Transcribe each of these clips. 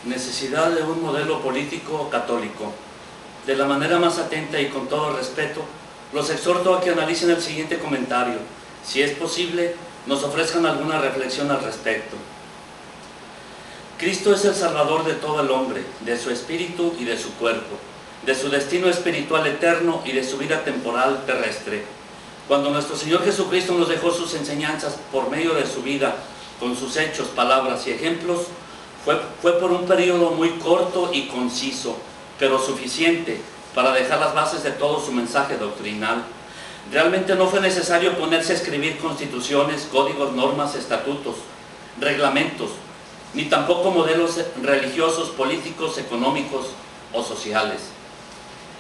Necesidad de un modelo político católico. De la manera más atenta y con todo respeto, los exhorto a que analicen el siguiente comentario. Si es posible, nos ofrezcan alguna reflexión al respecto. Cristo es el Salvador de todo el hombre, de su espíritu y de su cuerpo, de su destino espiritual eterno y de su vida temporal terrestre. Cuando nuestro Señor Jesucristo nos dejó sus enseñanzas por medio de su vida, con sus hechos, palabras y ejemplos, fue por un periodo muy corto y conciso, pero suficiente para dejar las bases de todo su mensaje doctrinal. Realmente no fue necesario ponerse a escribir constituciones, códigos, normas, estatutos, reglamentos, ni tampoco modelos religiosos, políticos, económicos o sociales.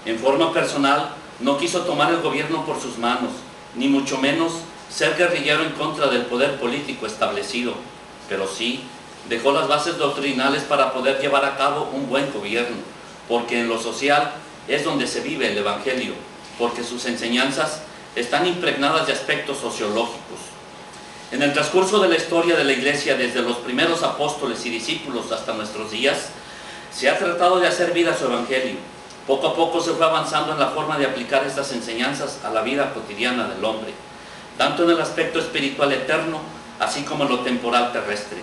En forma personal, no quiso tomar el gobierno por sus manos, ni mucho menos ser guerrillero en contra del poder político establecido, pero sí dejó las bases doctrinales para poder llevar a cabo un buen gobierno, porque en lo social es donde se vive el Evangelio, porque sus enseñanzas están impregnadas de aspectos sociológicos. En el transcurso de la historia de la Iglesia, desde los primeros apóstoles y discípulos hasta nuestros días, se ha tratado de hacer vida a su Evangelio. Poco a poco se fue avanzando en la forma de aplicar estas enseñanzas a la vida cotidiana del hombre, tanto en el aspecto espiritual eterno, así como en lo temporal terrestre.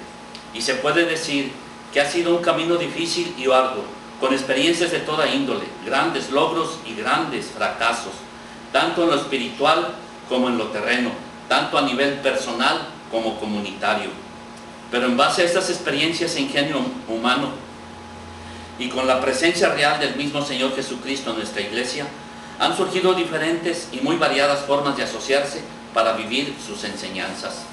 Y se puede decir que ha sido un camino difícil y arduo, con experiencias de toda índole, grandes logros y grandes fracasos, tanto en lo espiritual como en lo terreno, tanto a nivel personal como comunitario. Pero en base a estas experiencias e ingenio humano y con la presencia real del mismo Señor Jesucristo en nuestra Iglesia, han surgido diferentes y muy variadas formas de asociarse para vivir sus enseñanzas.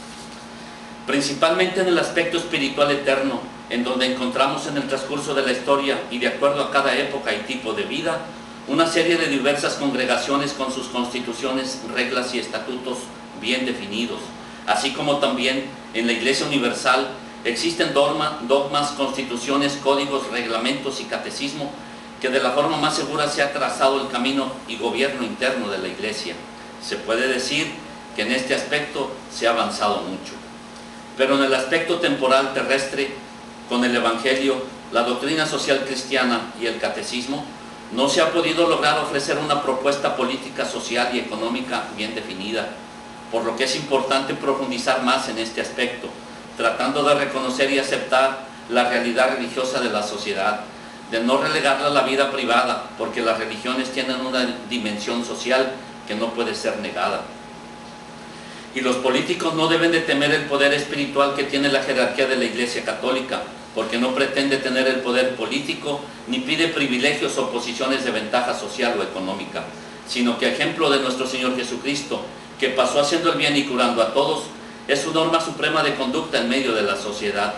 Principalmente en el aspecto espiritual eterno, en donde encontramos en el transcurso de la historia y de acuerdo a cada época y tipo de vida, una serie de diversas congregaciones con sus constituciones, reglas y estatutos bien definidos, así como también en la Iglesia Universal existen dogmas, constituciones, códigos, reglamentos y catecismo que de la forma más segura se ha trazado el camino y gobierno interno de la Iglesia. Se puede decir que en este aspecto se ha avanzado mucho. Pero en el aspecto temporal terrestre, con el Evangelio, la doctrina social cristiana y el catecismo, no se ha podido lograr ofrecer una propuesta política, social y económica bien definida, por lo que es importante profundizar más en este aspecto, tratando de reconocer y aceptar la realidad religiosa de la sociedad, de no relegarla a la vida privada, porque las religiones tienen una dimensión social que no puede ser negada. Y los políticos no deben de temer el poder espiritual que tiene la jerarquía de la Iglesia Católica, porque no pretende tener el poder político, ni pide privilegios o posiciones de ventaja social o económica, sino que a ejemplo de nuestro Señor Jesucristo, que pasó haciendo el bien y curando a todos, es su norma suprema de conducta en medio de la sociedad.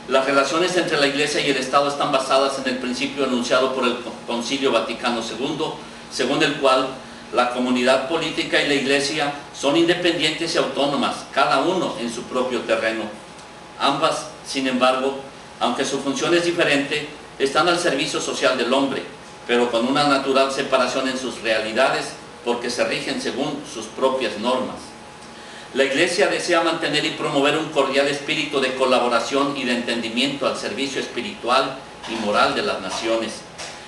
Las relaciones entre la Iglesia y el Estado están basadas en el principio anunciado por el Concilio Vaticano II, según el cual la comunidad política y la Iglesia son independientes y autónomas, cada uno en su propio terreno. Ambas, sin embargo, aunque su función es diferente, están al servicio social del hombre, pero con una natural separación en sus realidades, porque se rigen según sus propias normas. La Iglesia desea mantener y promover un cordial espíritu de colaboración y de entendimiento al servicio espiritual y moral de las naciones.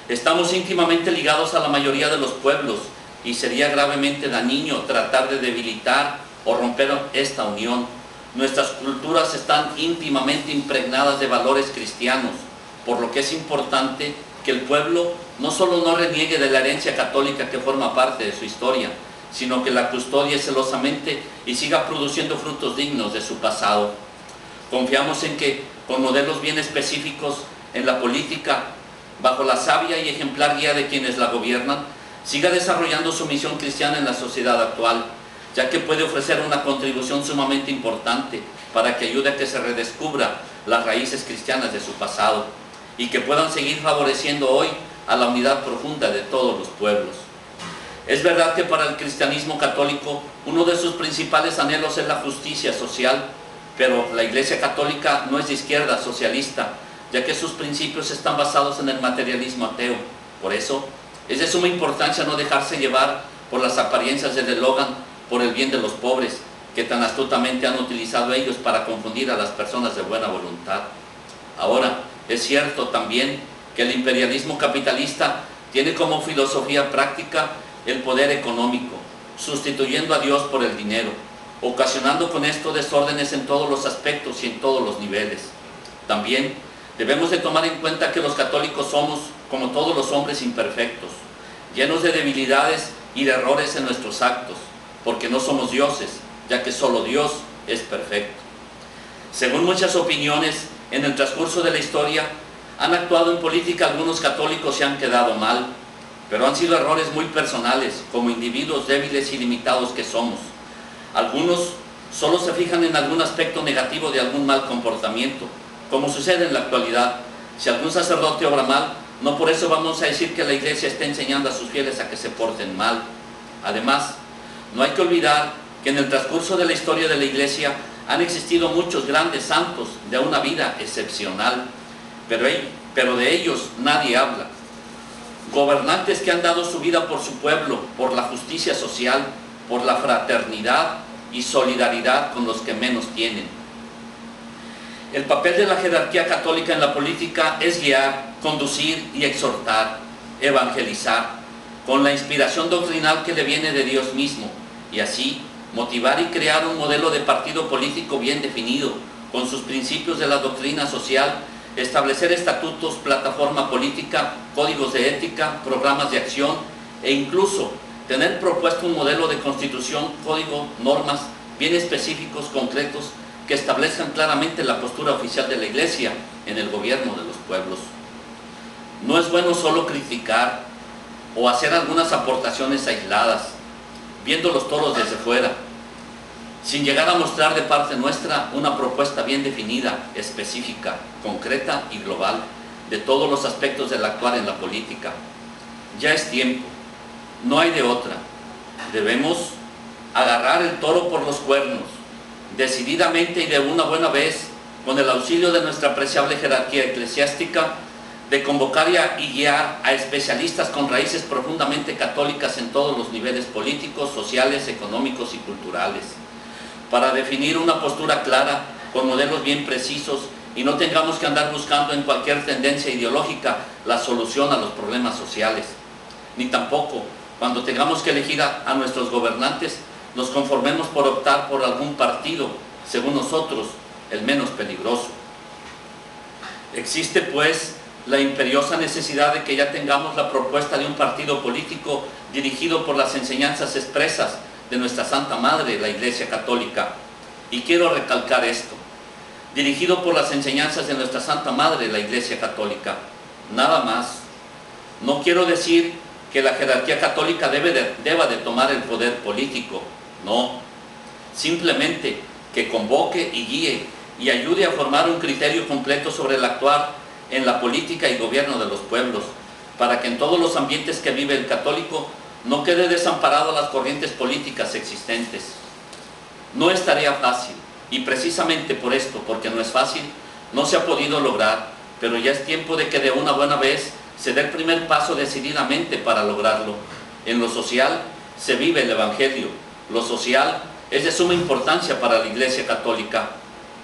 Estamos íntimamente ligados a la mayoría de los pueblos y sería gravemente dañino tratar de debilitar o romper esta unión. Nuestras culturas están íntimamente impregnadas de valores cristianos, por lo que es importante que el pueblo no solo no reniegue de la herencia católica que forma parte de su historia, sino que la custodie celosamente y siga produciendo frutos dignos de su pasado. Confiamos en que, con modelos bien específicos en la política, bajo la sabia y ejemplar guía de quienes la gobiernan, siga desarrollando su misión cristiana en la sociedad actual, ya que puede ofrecer una contribución sumamente importante para que ayude a que se redescubra las raíces cristianas de su pasado y que puedan seguir favoreciendo hoy a la unidad profunda de todos los pueblos. Es verdad que para el cristianismo católico uno de sus principales anhelos es la justicia social, pero la Iglesia Católica no es de izquierda socialista, ya que sus principios están basados en el materialismo ateo. Por eso, es de suma importancia no dejarse llevar por las apariencias del eslogan "por el bien de los pobres", que tan astutamente han utilizado ellos para confundir a las personas de buena voluntad. Ahora, Es cierto también que el imperialismo capitalista tiene como filosofía práctica el poder económico, sustituyendo a Dios por el dinero, ocasionando con esto desórdenes en todos los aspectos y en todos los niveles. También debemos de tomar en cuenta que los católicos somos, como todos los hombres, imperfectos, llenos de debilidades y de errores en nuestros actos, porque no somos dioses, ya que solo Dios es perfecto. Según muchas opiniones, en el transcurso de la historia, han actuado en política algunos católicos y han quedado mal, pero han sido errores muy personales, como individuos débiles y limitados que somos. Algunos solo se fijan en algún aspecto negativo de algún mal comportamiento, como sucede en la actualidad. Si algún sacerdote obra mal, no por eso vamos a decir que la Iglesia está enseñando a sus fieles a que se porten mal. Además, no hay que olvidar que en el transcurso de la historia de la Iglesia han existido muchos grandes santos de una vida excepcional, pero de ellos nadie habla. Gobernantes que han dado su vida por su pueblo, por la justicia social, por la fraternidad y solidaridad con los que menos tienen. El papel de la jerarquía católica en la política es guiar, conducir y exhortar, evangelizar, con la inspiración doctrinal que le viene de Dios mismo, y así motivar y crear un modelo de partido político bien definido, con sus principios de la doctrina social, establecer estatutos, plataforma política, códigos de ética, programas de acción e incluso tener propuesto un modelo de constitución, código, normas bien específicos, concretos, que establezcan claramente la postura oficial de la Iglesia en el gobierno de los pueblos. No es bueno solo criticar o hacer algunas aportaciones aisladas, viendo los toros desde fuera, sin llegar a mostrar de parte nuestra una propuesta bien definida, específica, concreta y global de todos los aspectos del actuar en la política. Ya es tiempo, no hay de otra. Debemos agarrar el toro por los cuernos, decididamente y de una buena vez, con el auxilio de nuestra apreciable jerarquía eclesiástica, de convocar y guiar a especialistas con raíces profundamente católicas en todos los niveles políticos, sociales, económicos y culturales, para definir una postura clara, con modelos bien precisos, y no tengamos que andar buscando en cualquier tendencia ideológica la solución a los problemas sociales. Ni tampoco, cuando tengamos que elegir a nuestros gobernantes, nos conformemos por optar por algún partido, según nosotros, el menos peligroso. Existe, pues, la imperiosa necesidad de que ya tengamos la propuesta de un partido político dirigido por las enseñanzas expresas de nuestra Santa Madre, la Iglesia Católica. Y quiero recalcar esto: dirigido por las enseñanzas de nuestra Santa Madre, la Iglesia Católica. Nada más. No quiero decir que la jerarquía católica deba de tomar el poder político. No. Simplemente que convoque y guíe y ayude a formar un criterio completo sobre el actuar en la política y gobierno de los pueblos, para que en todos los ambientes que vive el católico no quede desamparado a las corrientes políticas existentes. No es tarea fácil, y precisamente por esto, porque no es fácil, no se ha podido lograr, pero ya es tiempo de que de una buena vez se dé el primer paso decididamente para lograrlo. En lo social se vive el Evangelio. Lo social es de suma importancia para la Iglesia Católica.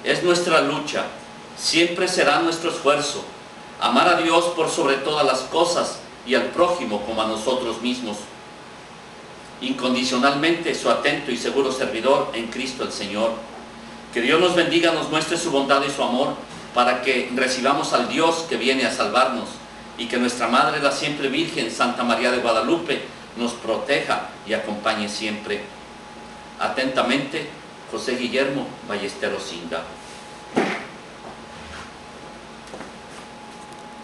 Es nuestra lucha, siempre será nuestro esfuerzo, amar a Dios por sobre todas las cosas y al prójimo como a nosotros mismos. Incondicionalmente su atento y seguro servidor en Cristo el Señor. Que Dios nos bendiga, nos muestre su bondad y su amor, para que recibamos al Dios que viene a salvarnos, y que nuestra Madre, la siempre Virgen, Santa María de Guadalupe, nos proteja y acompañe siempre. Atentamente, José Guillermo Ballesteros Inga.